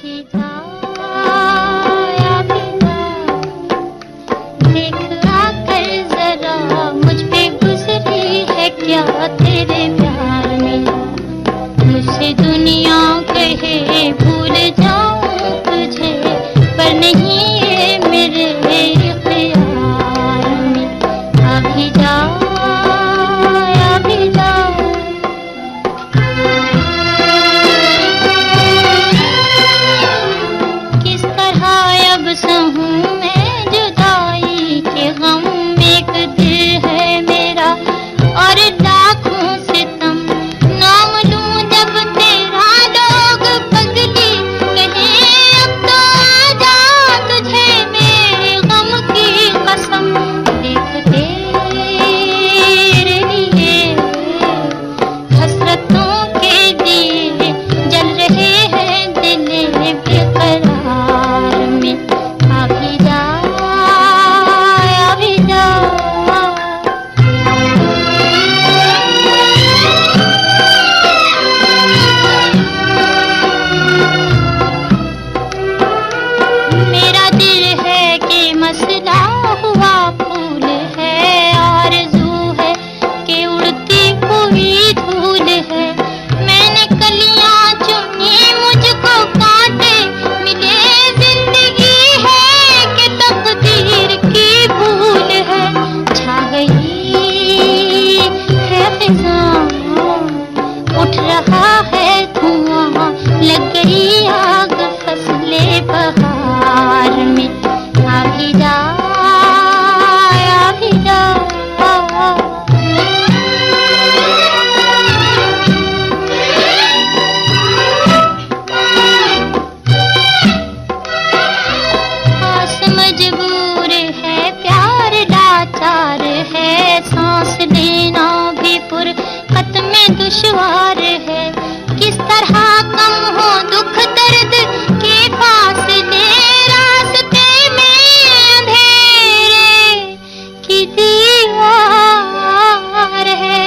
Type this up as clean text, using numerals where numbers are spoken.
भी जा, अभी जा, देख आकर जरा मुझ पे गुजरी है क्या तेरे प्यार में। मुझसे दुनिया कहे भूल जाऊं तुझे, पर नहीं ये मेरे इख्तियार में। अभी जा, अभी जा, किस तरह अब सहूं मैं जुदाई के गम। एक दिल है मेरा और लाखों सितम, नाम लूं जब तेरा लोग पगली कहे अब तो आजा तुझे मेरे गम की कसम। देख तेरे लिए हसरतों के दिए जल रहे हैं दिल बेकरार में। अभी जा, अभी जा, मेरा दिल है कि मसला हुआ फूल है, आरज़ू है कि उड़ती हुई धूल है। मैंने कलियां चुनी मुझको कांटे मिले, जिंदगी है कि तकदीर की भूल है। छा गई है फिज़ां, उठ रहा है धुआं, लग गई आग फसले बहार में। अभी जा, अभी जा, आस मजबूर है प्यार लाचार है, सांस लेना भी फुरकत में दुश्वार है। किस तरह कम हो दुख दर्द के फासले, रास्ते में अंधेरे की दीवार है।